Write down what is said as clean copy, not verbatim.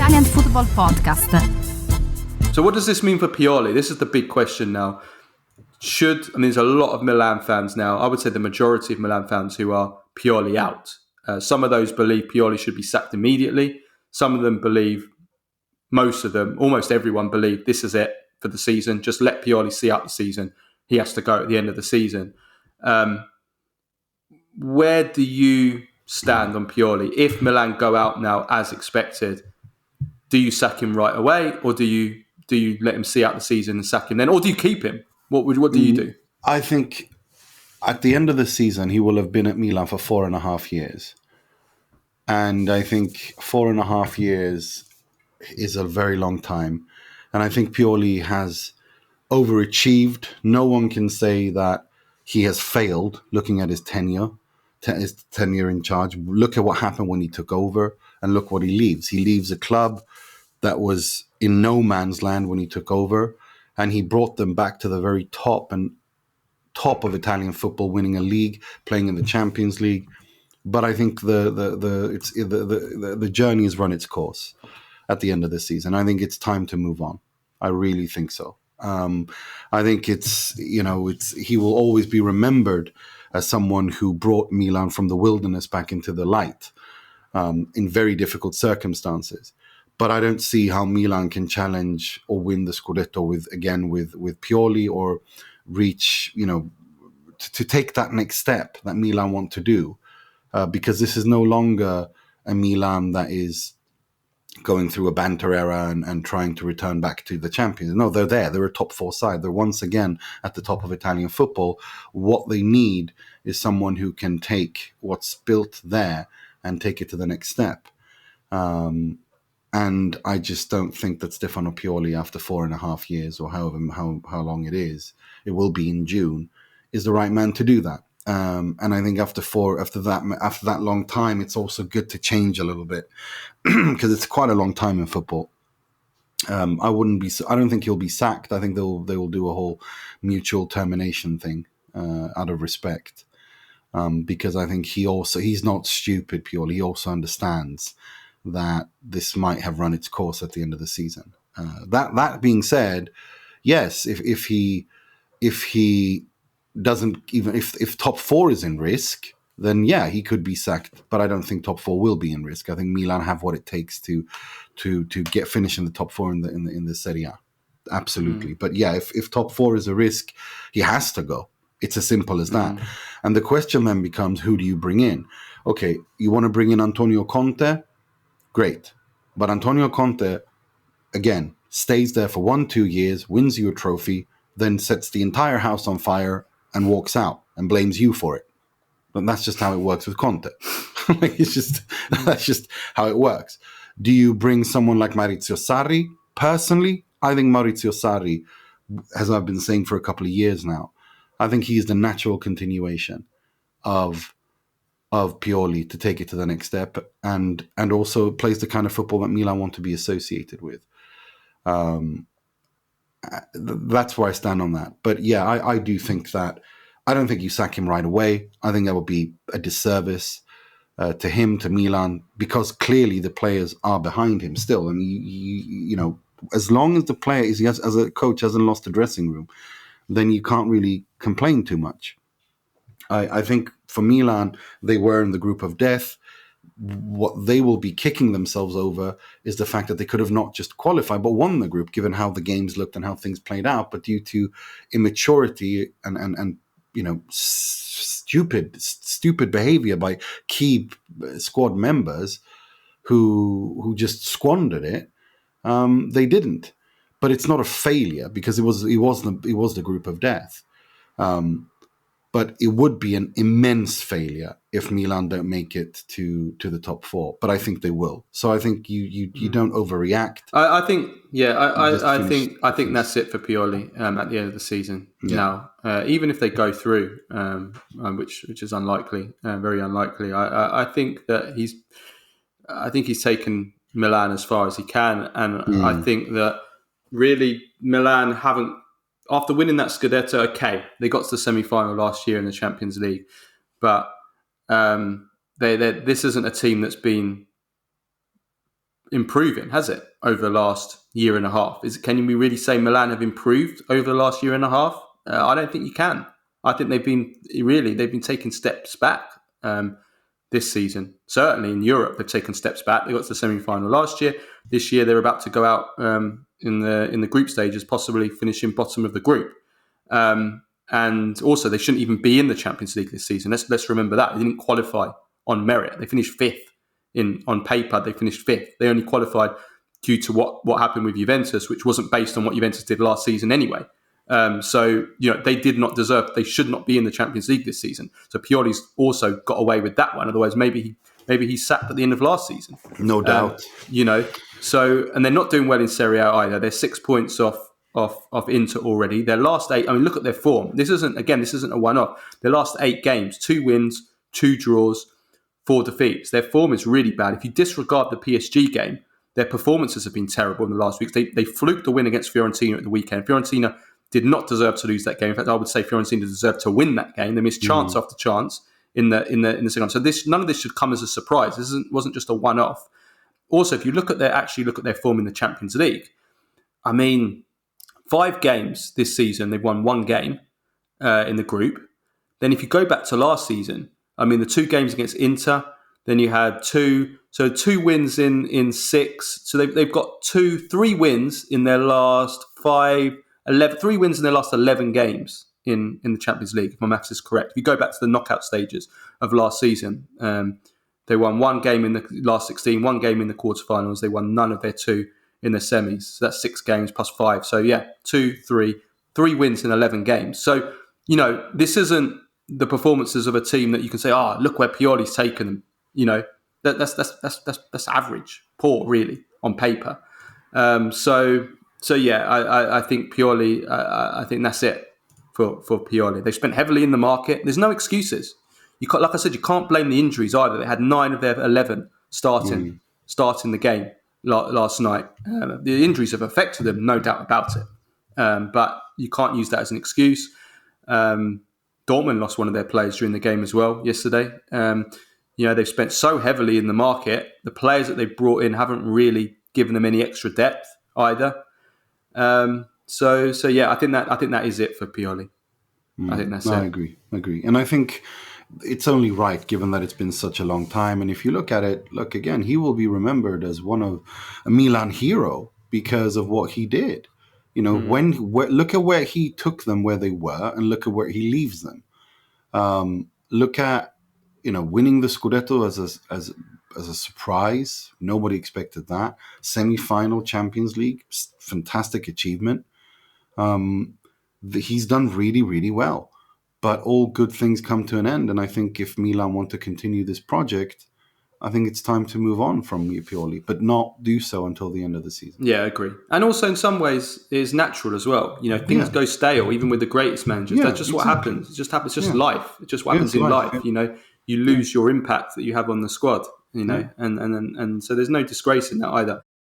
Italian Football Podcast. So what does this mean for Pioli? This is the big question now. There's a lot of Milan fans now, I would say the majority of Milan fans who are Pioli out. Some of those believe Pioli should be sacked immediately. Some of them believe, most of them, almost everyone believe this is it for the season. Just let Pioli see out the season. He has to go at the end of the season. Where do you stand on Pioli? If Milan go out now as expected, do you sack him right away, or do you let him see out the season and sack him then, or do you keep him? What do you do? I think at the end of the season, he will have been at Milan for 4.5 years. And I think 4.5 years is a very long time. And I think Pioli has overachieved. No one can say that he has failed looking at his tenure in charge. Look at what happened when he took over, and look what he leaves. He leaves a club that was in no man's land when he took over, and he brought them back to the very top of Italian football, winning a league, playing in the Champions League. But I think the journey has run its course at the end of the season. I think it's time to move on. I really think so. I think he will always be remembered as someone who brought Milan from the wilderness back into the light in very difficult circumstances. But I don't see how Milan can challenge or win the Scudetto with Pioli, or reach, to take that next step that Milan want to do. Because this is no longer a Milan that is going through a banter era and trying to return back to the champions. No, they're there. They're a top 4 side. They're once again at the top of Italian football. What they need is someone who can take what's built there and take it to the next step. And I just don't think that Stefano Pioli, after 4.5 years, or however how long it will be in June, is the right man to do that. And I think after that long time, it's also good to change a little bit, because it's quite a long time in football. I don't think he'll be sacked. I think they will do a whole mutual termination thing out of respect, because I think he's not stupid. Pioli, he also understands that this might have run its course at the end of the season. That being said, yes, if he doesn't, even if top 4 is in risk, then yeah, he could be sacked. But I don't think top 4 will be in risk. I think Milan have what it takes to finish in the top 4 in the Serie A. Absolutely. But yeah, if top 4 is a risk, he has to go. It's as simple as that. And the question then becomes, who do you bring in? Okay, you want to bring in Antonio Conte? Great. But Antonio Conte, again, stays there for 1-2 years, wins you a trophy, then sets the entire house on fire and walks out and blames you for it. But that's just how it works with Conte. That's just how it works. Do you bring someone like Maurizio Sarri? Personally, I think Maurizio Sarri, as I've been saying for a couple of years now, I think he is the natural continuation of Pioli to take it to the next step, and also plays the kind of football that Milan want to be associated with. That's where I stand on that. But yeah, I do think that, I don't think you sack him right away. I think that would be a disservice to him, to Milan, because clearly the players are behind him still. And as long as the player as a coach hasn't lost the dressing room, then you can't really complain too much. I think for Milan, they were in the group of death. What they will be kicking themselves over is the fact that they could have not just qualified, but won the group, given how the games looked and how things played out. But due to immaturity and stupid behavior by key squad members who just squandered it, they didn't. But it's not a failure, because it was the group of death. But it would be an immense failure if Milan don't make it to the top 4. But I think they will. So I think you don't overreact. I think that's it for Pioli at the end of the season. Yeah. Now, even if they go through, which is unlikely, very unlikely. I think that he's taken Milan as far as he can, and I think that really Milan haven't. After winning that Scudetto, okay, they got to the semi-final last year in the Champions League, but this isn't a team that's been improving, has it, over the last year and a half? Can we really say Milan have improved over the last year and a half? I don't think you can. I think they've been taking steps back this season. Certainly in Europe, they've taken steps back. They got to the semi-final last year. This year, they're about to go out in the group stages, possibly finishing bottom of the group. And also, they shouldn't even be in the Champions League this season. Let's remember that. They didn't qualify on merit. They finished fifth. On paper, they finished fifth. They only qualified due to what happened with Juventus, which wasn't based on what Juventus did last season anyway. So they did not deserve. They should not be in the Champions League this season. So Pioli's also got away with that one. Otherwise, maybe he sacked at the end of last season. No doubt. So and they're not doing well in Serie A either. They're 6 points off Inter already. Their last 8. I mean, look at their form. This isn't a one-off. Their last 8 games: 2 wins, 2 draws, 4 defeats. Their form is really bad. If you disregard the PSG game, their performances have been terrible in the last weeks. They fluked the win against Fiorentina at the weekend. Fiorentina did not deserve to lose that game. In fact, I would say Fiorentina deserved to win that game. They missed chance after chance in the second. So none of this should come as a surprise. This wasn't just a one-off. Also, if you look at their form in the Champions League, I mean, 5 games this season, they've won 1 game in the group. Then if you go back to last season, I mean, the 2 games against Inter, then you had 2 wins in 6. So they've got 3 wins in their last 3 wins in their last 11 games in the Champions League, if my maths is correct. If you go back to the knockout stages of last season, they won 1 game in the last 16, 1 game in the quarterfinals. They won none of their 2 in the semis. So that's 6 games plus 5. So 3 wins in 11 games. So, this isn't the performances of a team that you can say, look where Pioli's taken them. That's average, poor really on paper. I think Pioli. I think that's it for Pioli. They spent heavily in the market. There's no excuses. Like I said, you can't blame the injuries either. They had 9 of their 11 starting the game last night. The injuries have affected them, no doubt about it. But you can't use that as an excuse. Dortmund lost one of their players during the game as well yesterday. They've spent so heavily in the market. The players that they've brought in haven't really given them any extra depth either. I think that is it for Pioli. I think that's it. I agree. And I think it's only right, given that it's been such a long time. And if you look at it, again, he will be remembered as a Milan hero because of what he did. Look at where he took them, where they were, and look at where he leaves them. Look at winning the Scudetto as a surprise. Nobody expected that. Semi-final Champions League, fantastic achievement. He's done really, really well. But all good things come to an end. And I think if Milan want to continue this project, I think it's time to move on from Pioli, but not do so until the end of the season. Yeah, I agree. And also in some ways, it's natural as well. Things go stale, even with the greatest managers. Yeah, that's just what happens. It just happens. It's just life. It's just what happens in life. You lose your impact that you have on the squad, and so there's no disgrace in that either.